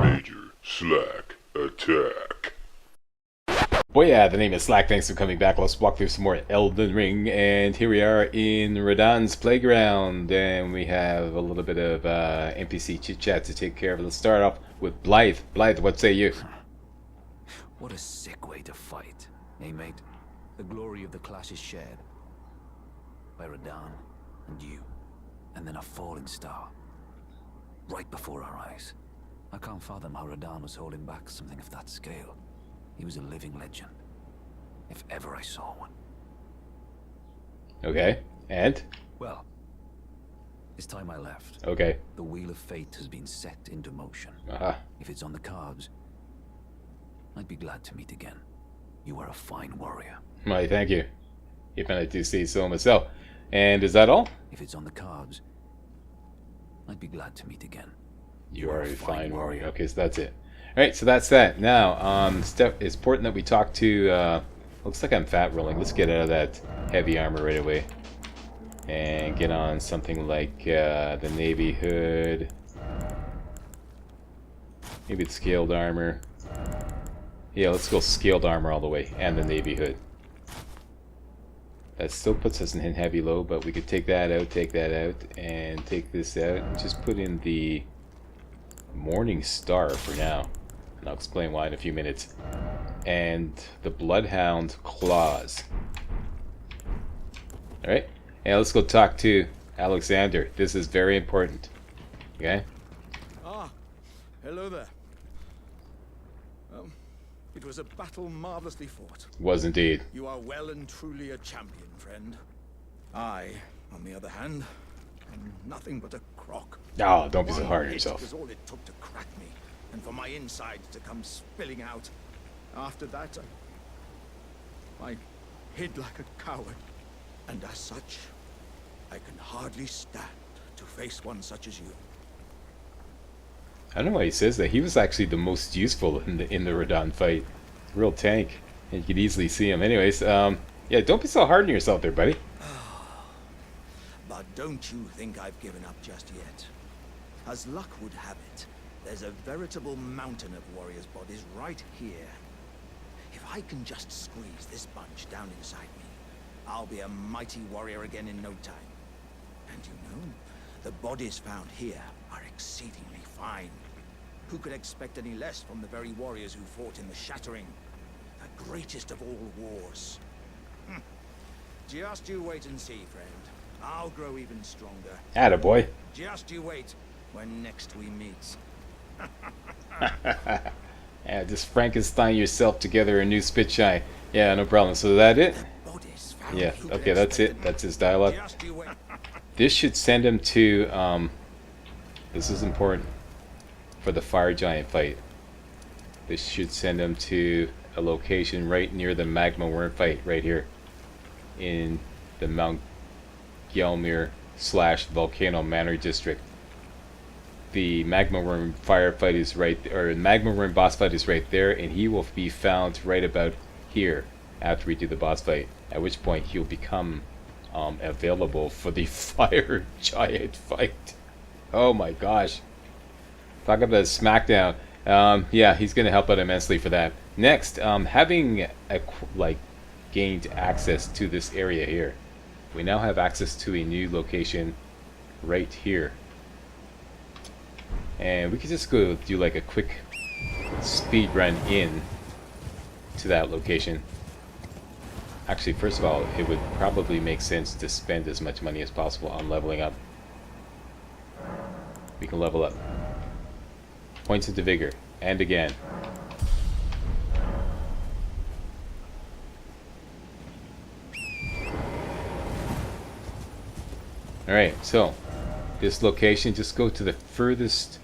Major Slack Attack. Well, yeah, the name is Slack. Thanks for coming back. Let's walk through some more Elden Ring. And here we are in Radahn's playground. And we have a little bit of NPC chit-chat to take care of. Let's start off with Blythe. Blythe, what say you? What a sick way to fight, eh, mate? The glory of the clash is shared by Radahn and you, and then a falling star right before our eyes. I can't fathom how Radahn was holding back something of that scale. He was a living legend, if ever I saw one. Okay, and? Well, it's time I left. Okay. The wheel of fate has been set into motion. Uh-huh. If it's on the cards, I'd be glad to meet again. You are a fine warrior. Why, thank you. Even I do say so myself. And is that all? If it's on the cards, I'd be glad to meet again. You are a fine warrior. Okay, so that's it. Alright, so that's that. Now, Steph, it's important that we talk to, looks like I'm fat rolling. Let's get out of that heavy armor right away. And get on something like the navy hood. Maybe it's scaled armor. Yeah, let's go scaled armor all the way. And the navy hood. That still puts us in heavy low, but we could take that out, and take this out. And just put in the Morning Star for now. And I'll explain why in a few minutes. And the Bloodhound Claws. Alright? And let's go talk to Alexander. This is very important. Okay? Ah, hello there. It was a battle marvelously fought. Was indeed. You are well and truly a champion, friend. I, on the other hand, am nothing but a crock. Oh, don't be so One hard on hit yourself. was all it took to crack me, and for my insides to come spilling out. After that, I hid like a coward, and as such, I can hardly stand to face one such as you. I don't know why he says that. He was actually the most useful in the Radahn fight. Real tank. And you could easily see him. Anyways, yeah, don't be so hard on yourself there, buddy. But don't you think I've given up just yet? As luck would have it, there's a veritable mountain of warriors' bodies right here. If I can just squeeze this bunch down inside me, I'll be a mighty warrior again in no time. And you know, the bodies found here are exceedingly fine. Who could expect any less from the very warriors who fought in the Shattering? The greatest of all wars. Just you wait and see, friend. I'll grow even stronger. Attaboy. Just you wait when next we meet. Yeah, just Frankenstein yourself together a new Spitshine. Yeah, no problem. So is that it? Yeah, okay, that's it. That's his dialogue. Just you wait. This should send him to, this is important for the Fire Giant fight. This should send him to a location right near the Magma Worm fight, right here. In the Mount Gelmir / Volcano Manor district. The Magma Worm firefight is right, or Magma Worm boss fight is right there, and he will be found right about here after we do the boss fight. At which point he'll become available for the Fire Giant fight. Oh my gosh! Talk about SmackDown. Yeah, he's gonna help out immensely for that. Next, having gained access to this area here, we now have access to a new location right here. And we could just go do like a quick speed run in to that location. Actually, first of all, it would probably make sense to spend as much money as possible on leveling up. We can level up. Points into vigor. And again. Alright, so this location, just go to the furthest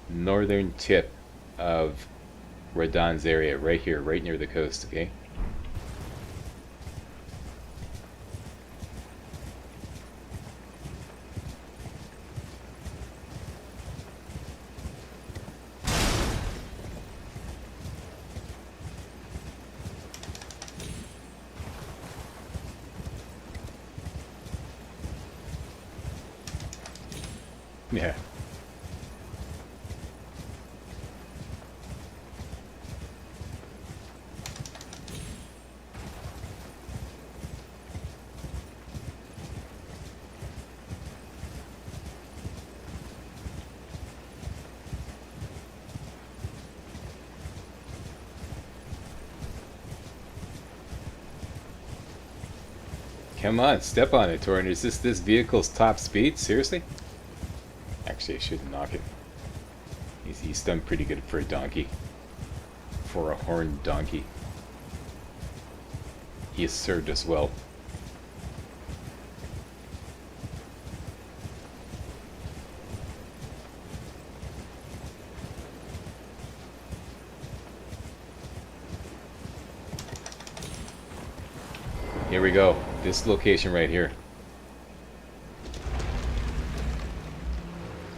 northern tip of Radahn's area, right here, right near the coast, okay? Yeah. Come on, step on it, Torin. Is this vehicle's top speed? Seriously? Actually, I shouldn't knock it. He's done pretty good for a donkey. For a horned donkey. He has served us well. Here we go. This location right here.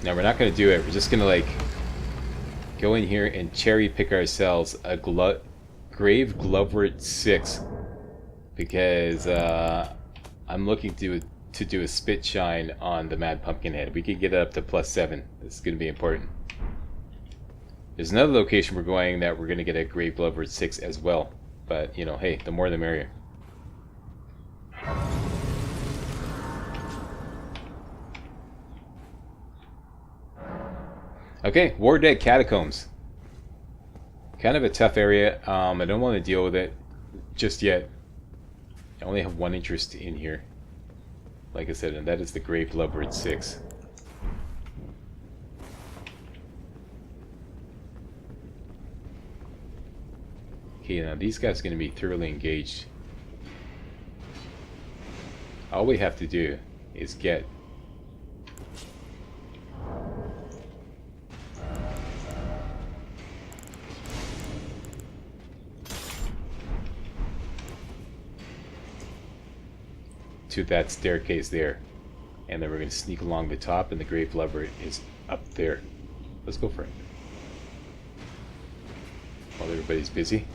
Now we're not going to do it. We're just going to like go in here and cherry pick ourselves a Grave Glovewort 6 because I'm looking to do a spit shine on the Mad Pumpkinhead. We could get it up to +7. This is going to be important. There's another location we're going that we're going to get a Grave Glovewort 6 as well. But, you know, hey, the more the merrier. Okay, War Dead Catacombs. Kind of a tough area. I don't want to deal with it just yet. I only have one interest in here. Like I said, and that is the Grave Glovewort 6. Okay, now these guys are going to be thoroughly engaged. All we have to do is get to that staircase there, and then we're going to sneak along the top, and the Grave Glovewort is up there. Let's go for it while everybody's busy.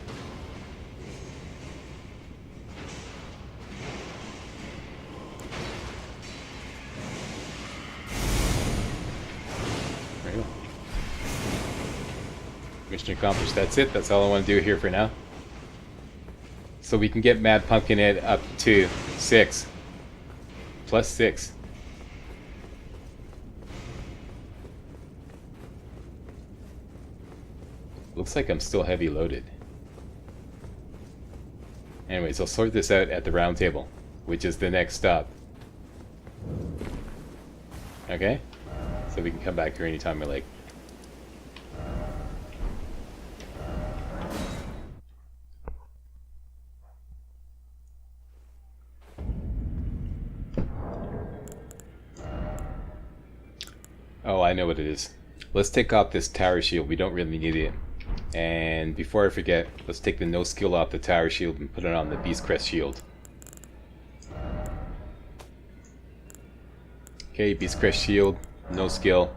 There you go. Mission accomplished. That's it. That's all I want to do here for now. So we can get Mad Pumpkinhead up to 6. +6. Looks like I'm still heavy loaded. Anyways, I'll sort this out at the round table, which is the next stop. Okay? So we can come back here anytime we like. Oh, I know what it is. Let's take off this tower shield. We don't really need it. And before I forget, let's take the no skill off the tower shield and put it on the Beast Crest shield. Okay, Beast Crest shield, no skill.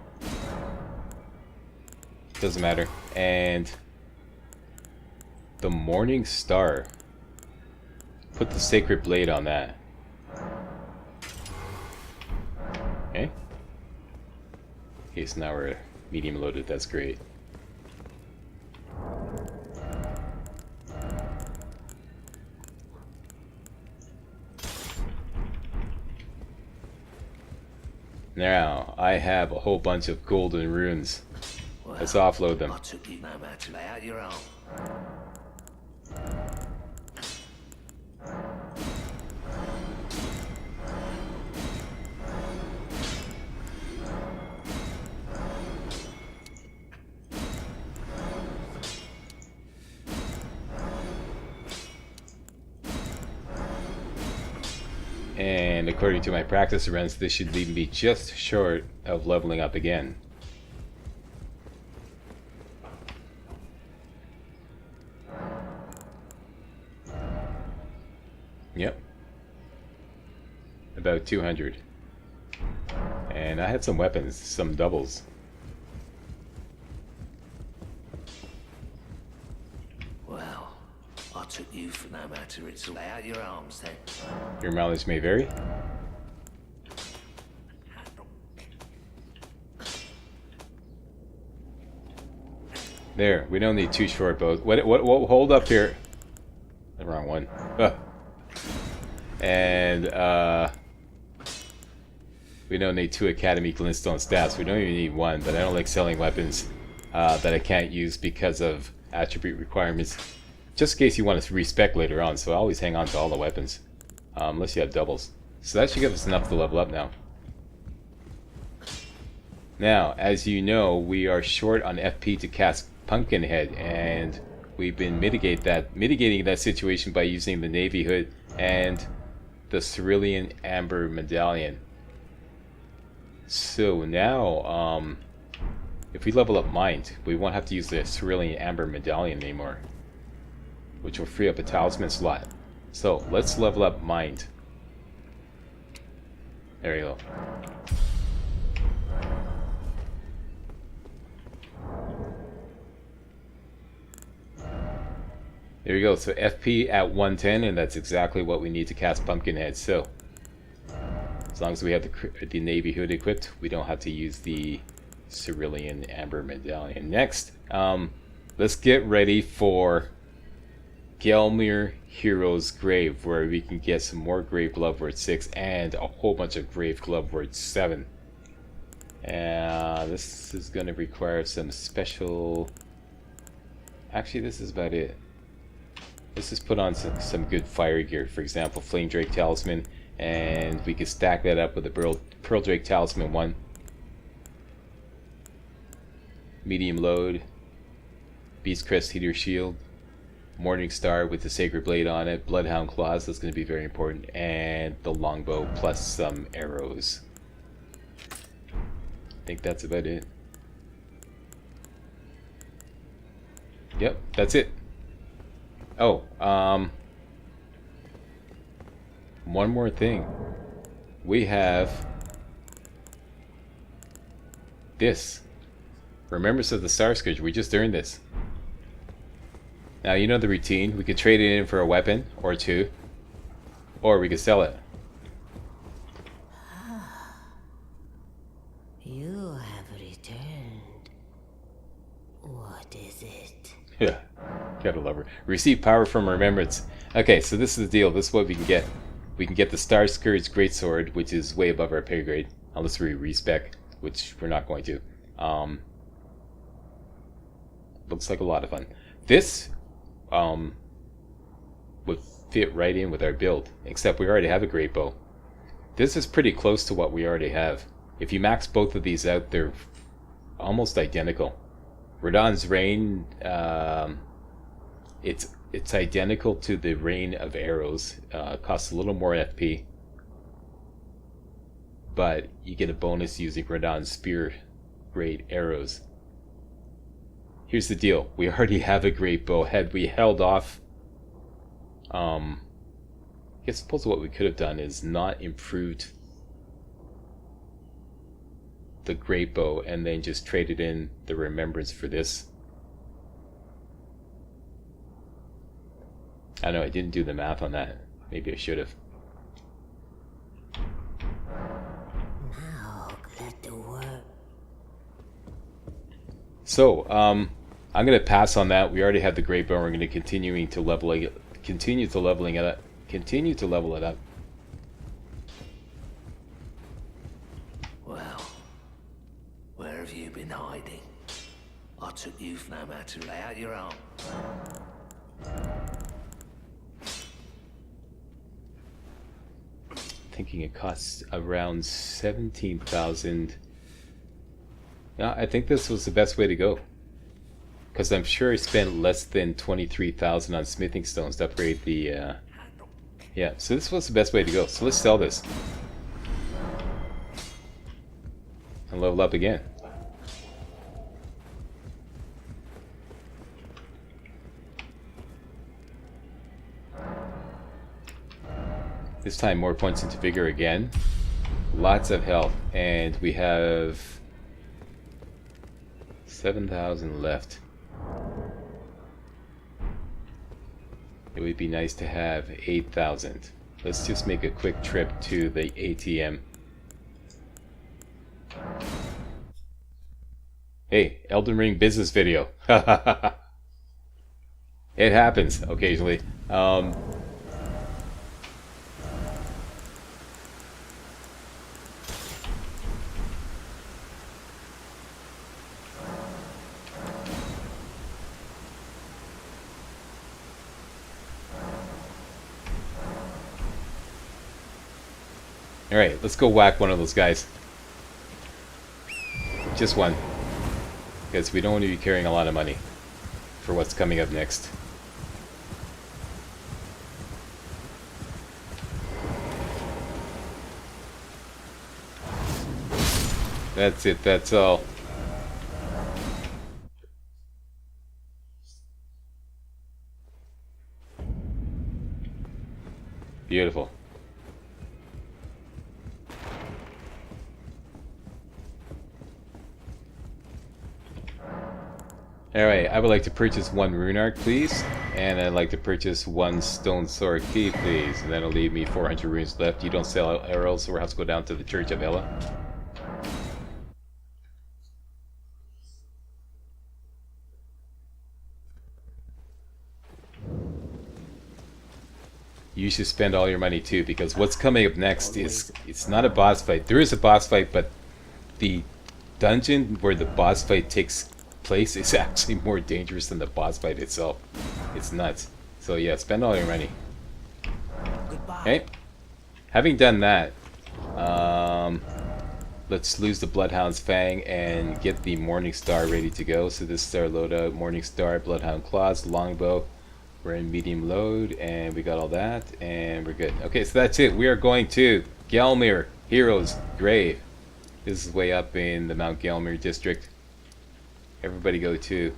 Doesn't matter. And the Morning Star. Put the Sacred Blade on that. Okay. Okay, so now we're medium loaded, that's great. Now, I have a whole bunch of golden runes. Let's offload them. I took you no matter lay out your own. And according to my practice runs, this should leave me just short of leveling up again. Yep. About 200. And I had some weapons, some doubles. Well, I took you for no matter. It's lay out your arms then. Your mileage may vary. There, we don't need two short bows. What hold up here. The wrong one. And we don't need 2 Academy Glintstone staffs. We don't even need 1, but I don't like selling weapons that I can't use because of attribute requirements. Just in case you want to respec later on, so I always hang on to all the weapons. unless you have doubles. So that should give us enough to level up now. Now, as you know, we are short on FP to cast Pumpkinhead, and we've been mitigating that situation by using the Navy Hood and the Cerulean Amber Medallion. So now, if we level up Mind, we won't have to use the Cerulean Amber Medallion anymore, which will free up a talisman slot. So let's level up Mind. There you go. There you go. So FP at 110, and that's exactly what we need to cast Pumpkinhead. So as long as we have the Navy Hood equipped, we don't have to use the Cerulean Amber Medallion. Next, let's get ready for Gelmir Hero's Grave, where we can get some more Grave Glove worth 6 and a whole bunch of Grave Glove worth 7. This is going to require some special... Actually, this is about it. Let's just put on some good fire gear. For example, Flame Drake Talisman, and we can stack that up with the Pearl Drake Talisman 1. Medium load, Beast Crest Heater Shield, Morning Star with the Sacred Blade on it, Bloodhound Claws, that's going to be very important, and the longbow plus some arrows. I think that's about it. Yep, that's it. Oh, one more thing. We have this. Remembrance of the Star Scourge. We just earned this. Now, you know the routine. We could trade it in for a weapon or two, or we could sell it. You have returned. What is it? Yeah, gotta love her. Receive power from remembrance. Okay, so this is the deal. This is what we can get. We can get the Star Scourge Greatsword, which is way above our pay grade, unless we respec, which we're not going to. Looks like a lot of fun. This would fit right in with our build, except we already have a great bow. This is pretty close to what we already have. If you max both of these out, they're almost identical. Radahn's Rain, it's identical to the Rain of Arrows. Costs a little more FP, but you get a bonus using Radahn's Spear grade arrows. Here's the deal: we already have a great bow. Had we held off, I suppose what we could have done is not improved the great bow and then just traded in the remembrance for this. I know I didn't do the math on that. Maybe I should have. Now let the work. So, I'm gonna pass on that. We already have the great bow. We're gonna continue to level it up. Well, where have you been hiding? I took you for no matter to lay out your arm. Thinking it costs around 17,000. Yeah, I think this was the best way to go, because I'm sure I spent less than 23,000 on smithing stones to upgrade the yeah, so this was the best way to go. So let's sell this and level up again. This time more points into vigor again. Lots of health, and we have 7,000 left. It would be nice to have 8,000. Let's just make a quick trip to the ATM. Hey, Elden Ring business video. It happens occasionally. Alright, let's go whack one of those guys. Just one. Because we don't want to be carrying a lot of money for what's coming up next. That's it, that's all. Beautiful. Alright, I would like to purchase one rune arc, please. And I'd like to purchase one stone sword key, please. And that'll leave me 400 runes left. You don't sell arrows, so we'll have to go down to the Church of Ella. You should spend all your money too, because what's coming up next is, it's not a boss fight. There is a boss fight, but the dungeon where the boss fight takes place is actually more dangerous than the boss fight itself. It's nuts. So yeah, spend all your money. Okay. Having done that, let's lose the Bloodhound's Fang and get the Morning Star ready to go. So this is our loadout: Morning Star, Bloodhound Claws, Longbow. We're in medium load, and we got all that, and we're good. Okay, so that's it. We are going to Gelmir, Hero's Grave. This is way up in the Mount Gelmir district. Everybody go to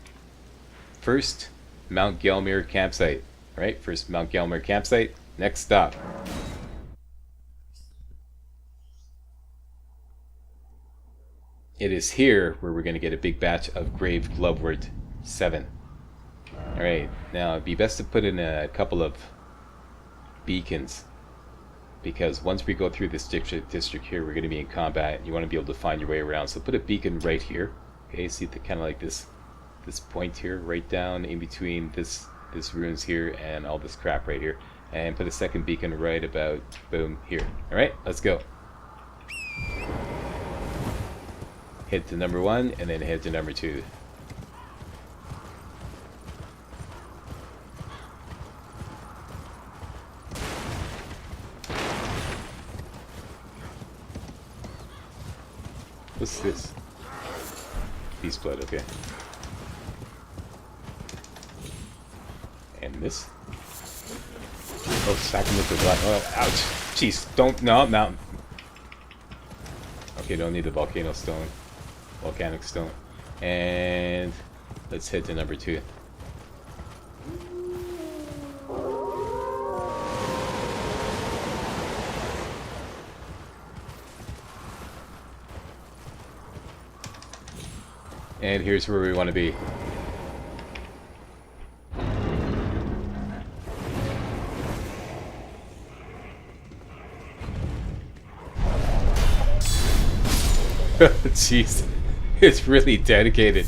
first Mount Gelmir campsite. Right? First Mount Gelmir campsite. Next stop. It is here where we're going to get a big batch of Grave Glovewort 7. Alright, now it'd be best to put in a couple of beacons, because once we go through this district here, we're going to be in combat. You want to be able to find your way around, so put a beacon right here. Okay, see the kind of like this point here, right down in between this ruins here and all this crap right here, and put a second beacon right about boom here. Alright, let's go. Head to number 1 and then head to number 2. What's this? Beast blood, okay. And this? Oh, sacrament of blood. Oh, ouch. Jeez, don't, no, mountain. Okay, don't need the volcano stone. Volcanic stone. And let's head to number 2. And here's where we want to be. Jeez, it's really dedicated.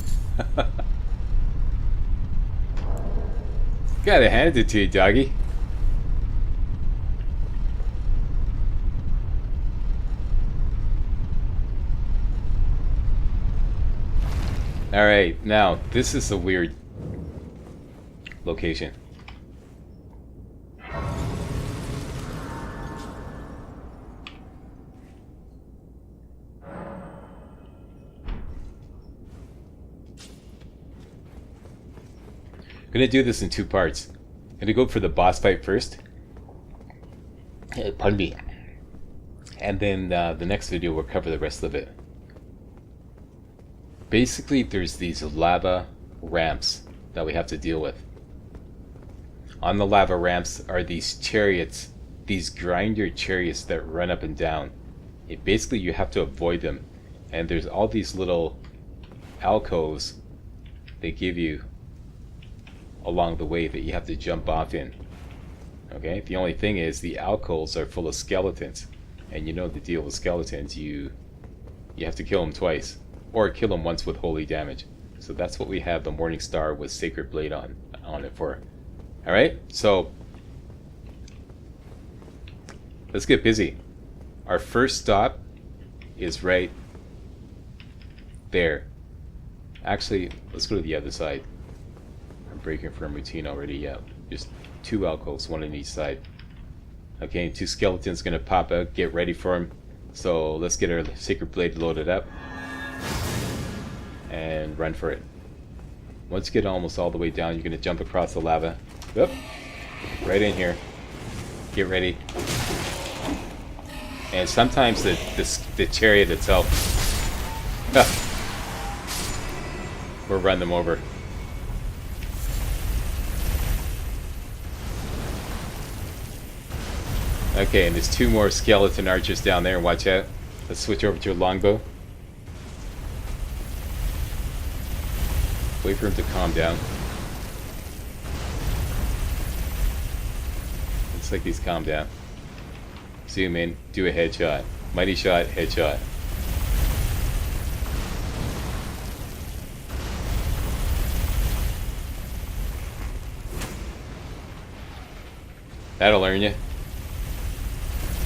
Gotta hand it to you, doggy. Alright, now, this is a weird location. I'm gonna do this in 2 parts. I'm gonna go for the boss fight first. Pardon me. And then the next video will cover the rest of it. Basically, there's these lava ramps that we have to deal with. On the lava ramps are these chariots, these grinder chariots that run up and down. Basically, you have to avoid them. And there's all these little alcoves they give you along the way that you have to jump off in. Okay, the only thing is the alcoves are full of skeletons, and you know the deal with skeletons, you have to kill them twice, or kill them once with holy damage. So that's what we have the Morning Star with Sacred Blade on it for. Alright, so let's get busy. Our first stop is right there. Actually, let's go to the other side. I'm breaking from routine already, yeah. Just 2 alcoves, 1 on each side. Okay, 2 skeletons gonna pop out. Get ready for them. So let's get our Sacred Blade loaded up and run for it. Once you get almost all the way down, you're going to jump across the lava. Yep. Right in here. Get ready. And sometimes the chariot itself will run them over. Okay, and there's 2 more skeleton archers down there. Watch out. Let's switch over to a longbow. Wait for him to calm down. Looks like he's calmed down. Zoom in, do a headshot. Mighty shot, headshot. That'll learn you.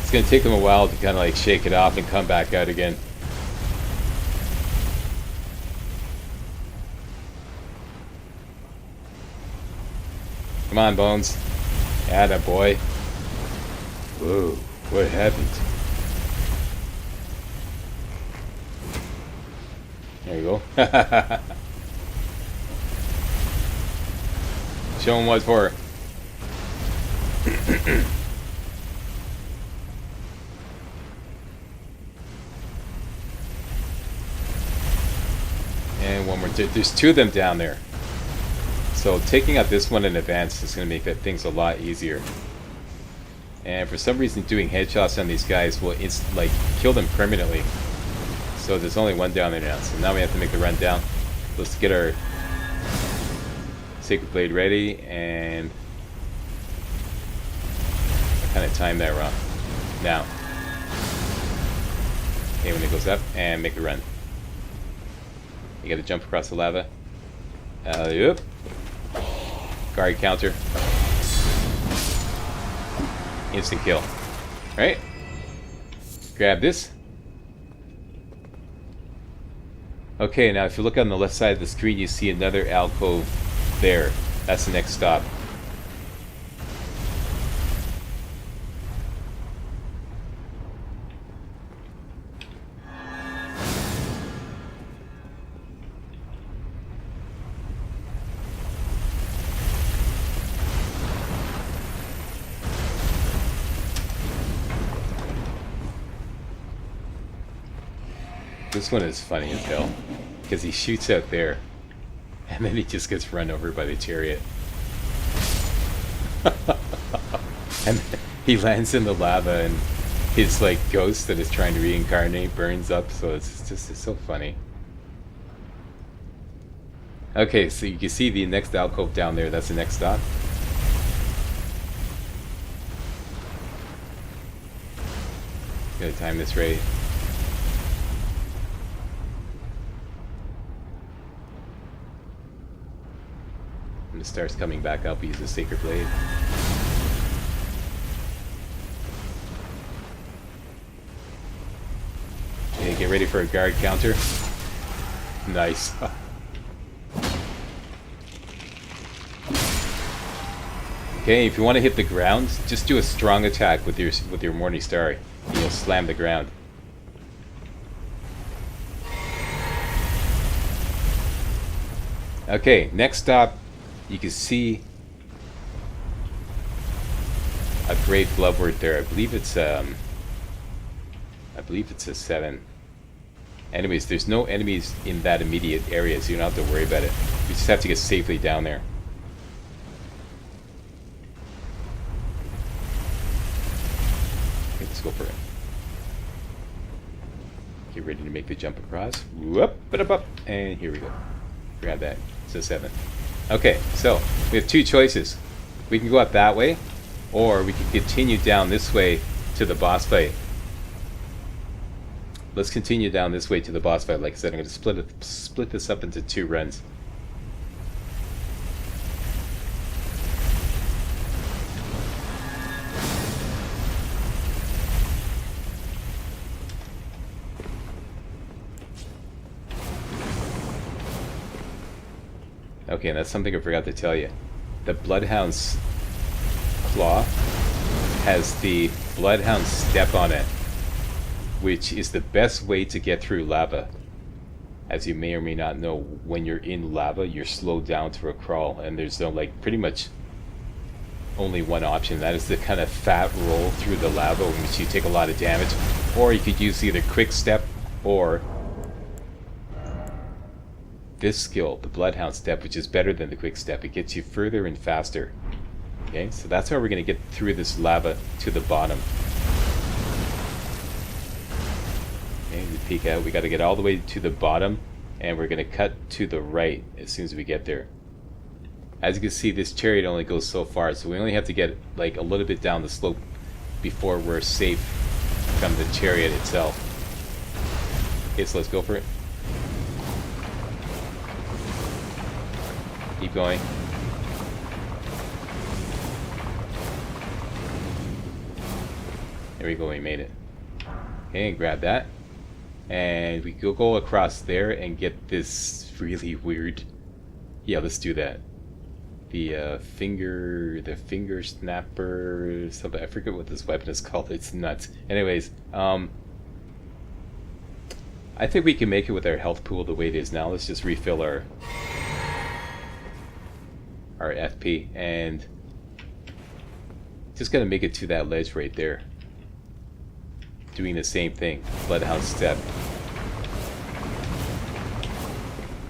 It's gonna take them a while to kind of like shake it off and come back out again. Come on, Bones. Atta boy. Whoa, what happened? There you go. Show him what for. And one more. There's 2 of them down there. So taking out this one in advance is going to make things a lot easier. And for some reason doing headshots on these guys will like kill them permanently. So there's only 1 down there now. So now we have to make the run down. Let's get our Sacred Blade ready, and I kind of timed that wrong. Now. Okay, when it goes up, and make the run. You gotta jump across the lava. Yep. Guard counter. Instant kill. Right? Grab this. Okay, now if you look on the left side of the screen, you see another alcove there. That's the next stop. This one is funny as hell, because he shoots out there, and then he just gets run over by the chariot. And he lands in the lava, and his like ghost that is trying to reincarnate burns up, so it's so funny. Okay, so you can see the next alcove down there, that's the next stop. Gotta time this right. When it starts coming back up, we use the Sacred Blade. Okay, get ready for a guard counter. Nice. Okay, if you want to hit the ground, just do a strong attack with your Morning Star. And you'll slam the ground. Okay, next stop. You can see a great bloodwort there. I believe it's a 7. Anyways, there's no enemies in that immediate area, so you don't have to worry about it. You just have to get safely down there. Okay, let's go for it. Get ready to make the jump across. Whoop, up, and here we go. Grab that. It's a 7. Okay, so we have 2 choices. We can go up that way, or we can continue down this way to the boss fight. Let's continue down this way to the boss fight. Like I said, I'm going to split this up into 2 runs. Okay, and that's something I forgot to tell you. The Bloodhound's claw has the Bloodhound step on it. which is the best way to get through lava. As you may or may not know, when you're in lava, you're slowed down to a crawl, and there's no, like, pretty much only one option. That is the kind of fat roll through the lava, in which you take a lot of damage. Or you could use either quick step or this skill, the Bloodhound step, which is better than the quick step. It gets you further and faster. Okay, so that's how we're going to get through this lava to the bottom. Okay, we peek out. We got to get all the way to the bottom, and we're going to cut to the right as soon as we get there. As you can see, this chariot only goes so far, so we only have to get like a little bit down the slope before we're safe from the chariot itself. Okay, so let's go for it. Keep going. There we go, we made it. Okay, grab that. And we go across there and get this really weird... Yeah, let's do that. The finger snapper, something. I forget what this weapon is called. It's nuts. Anyways, I think we can make it with our health pool the way it is now. Let's just refill our FP, and just gotta make it to that ledge right there. Doing the same thing. Bloodhound step.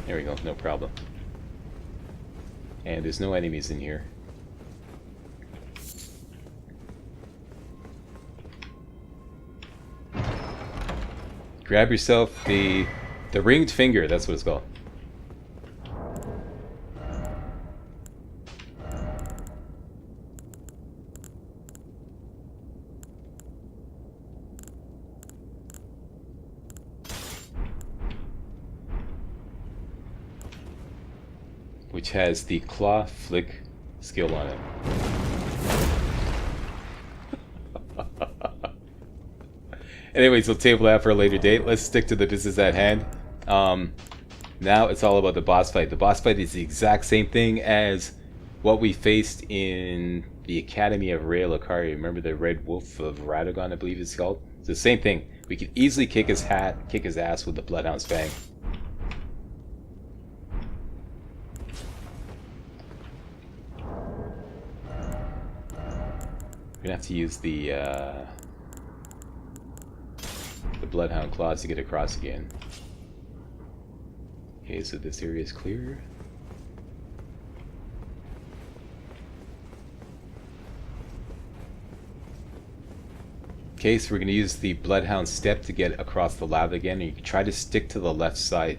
There we go, no problem. And there's no enemies in here. Grab yourself the ringed finger, that's what it's called. Which has the claw flick skill on it. Anyways, we'll table that for a later date. Let's stick to the business at hand. Now it's all about the boss fight. The boss fight is the exact same thing as what we faced in the Academy of Rael Akari. Remember the Red Wolf of Radagon, I believe it's called? It's the same thing. We can easily kick his ass with the Bloodhound's Fang. We're gonna have to use the Bloodhound Claws to get across again. Okay, so this area is clear. Okay, so we're gonna use the Bloodhound step to get across the lava again, and you can try to stick to the left side,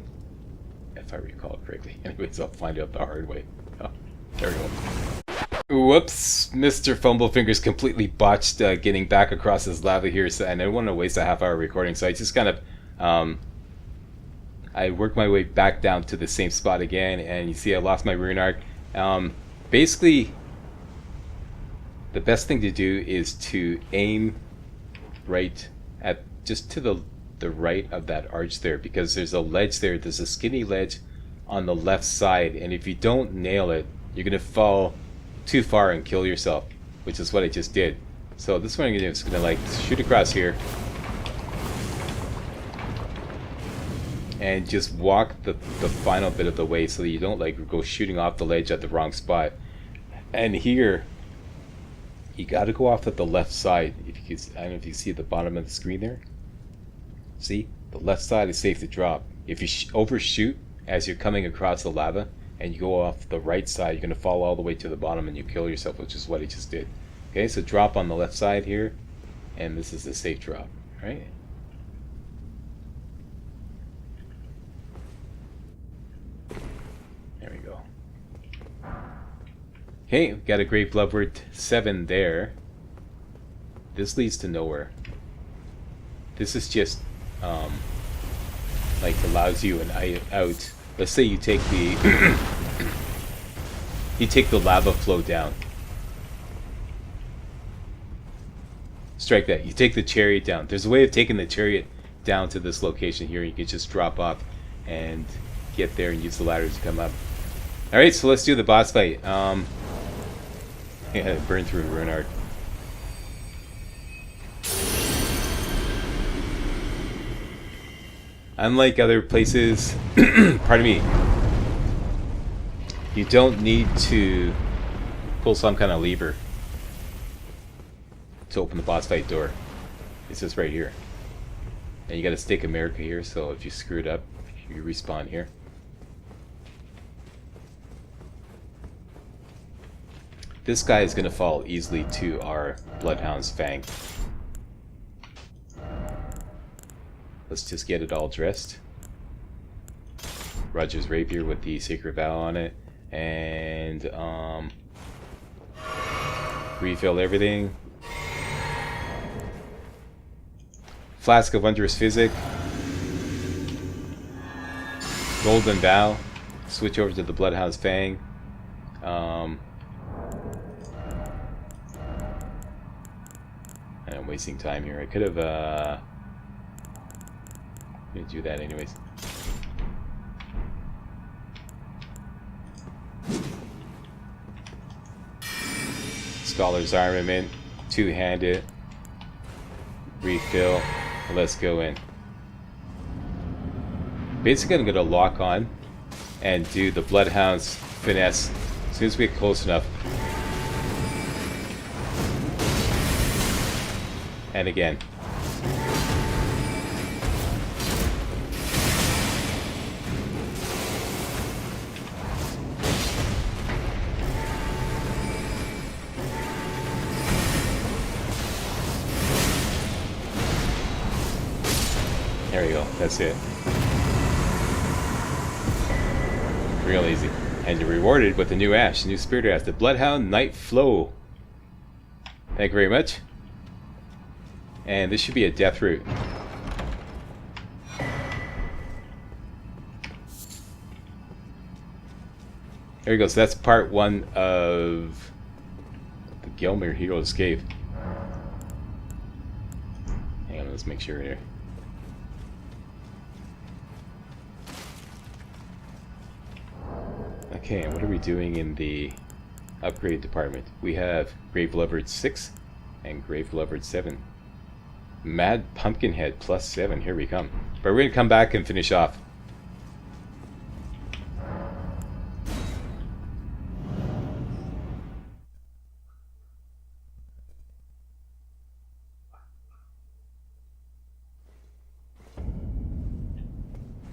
if I recall correctly. Anyways, I'll find out the hard way. Oh, there we go. Whoops, Mr. Fumblefingers completely botched getting back across this lava here, so, and I didn't want to waste a half-hour recording, so I just kind of, I worked my way back down to the same spot again, and you see I lost my rune arc. Basically, the best thing to do is to aim right at, just to the right of that arch there, because there's a ledge there, there's a skinny ledge on the left side, and if you don't nail it, you're going to fall too far and kill yourself, which is what I just did. So this one I'm just gonna like shoot across here and just walk the final bit of the way so that you don't like go shooting off the ledge at the wrong spot. And here you got to go off at the left side. If you can, I don't know if you see at the bottom of the screen there. See, the left side is safe to drop. If you overshoot as you're coming across the lava and you go off the right side, you're going to fall all the way to the bottom and you kill yourself, which is what I just did. Okay, so drop on the left side here, and this is a safe drop, right? There we go. Okay, we've got a Great Bloodwort 7 there. This leads to nowhere. This is just, like, allows you an out. Let's say you take the you take the lava flow down. Strike that. You take the chariot down. There's a way of taking the chariot down to this location here. You can just drop off and get there and use the ladder to come up. Alright, so let's do the boss fight. Yeah, burn through Runard. Unlike other places, pardon me, you don't need to pull some kind of lever to open the boss fight door. It's just right here. And you gotta stick America here, so if you screw it up, you respawn here. This guy is gonna fall easily to our Bloodhound's Fang. Let's just get it all dressed. Roger's Rapier with the Sacred Vow on it. And refill everything. Flask of Wondrous Physic. Golden Vow. Switch over to the Bloodhound's Fang. I'm wasting time here. I could have I'm gonna do that anyways. Scholar's Armament, two-handed, refill, let's go in. Basically I'm gonna lock on and do the Bloodhound's Finesse as soon as we get close enough. And again. There we go, that's it. Real easy. And you're rewarded with the new Ash, new Spirit Ash, the Bloodhound Night Flow. Thank you very much. And this should be a death route. There we go, so that's part 1 of the Gelmir Hero's Cave. Hang on, let's make sure here. Okay, what are we doing in the upgrade department? We have Grave Levered 6 and Grave Levered 7. Mad Pumpkinhead +7, here we come. But we're going to come back and finish off.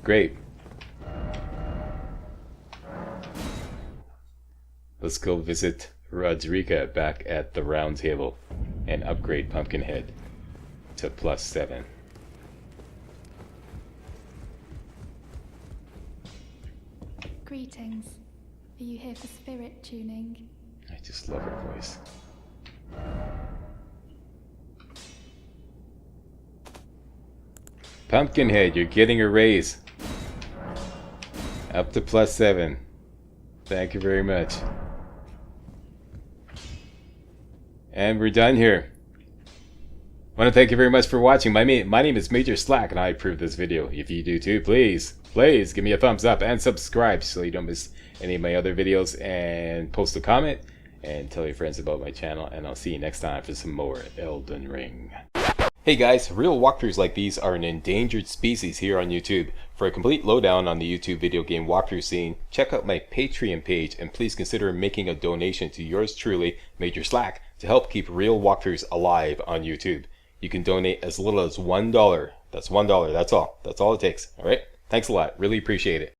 Great. Let's go visit Rodrika back at the round table and upgrade Pumpkinhead to +7. Greetings. Are you here for spirit tuning? I just love her voice. Pumpkinhead, you're getting a raise. Up to +7. Thank you very much. And we're done here. I want to thank you very much for watching. My name is MajorSlack, and I approve this video. If you do too, please give me a thumbs up and subscribe so you don't miss any of my other videos, and post a comment and tell your friends about my channel, and I'll see you next time for some more Elden Ring. Hey guys, real walkthroughs like these are an endangered species here on YouTube. For a complete lowdown on the YouTube video game walkthrough scene, check out my Patreon page, and please consider making a donation to yours truly, MajorSlack, to help keep real walkthroughs alive on YouTube. You can donate as little as $1. That's $1, that's all. That's all it takes, alright? Thanks a lot, really appreciate it.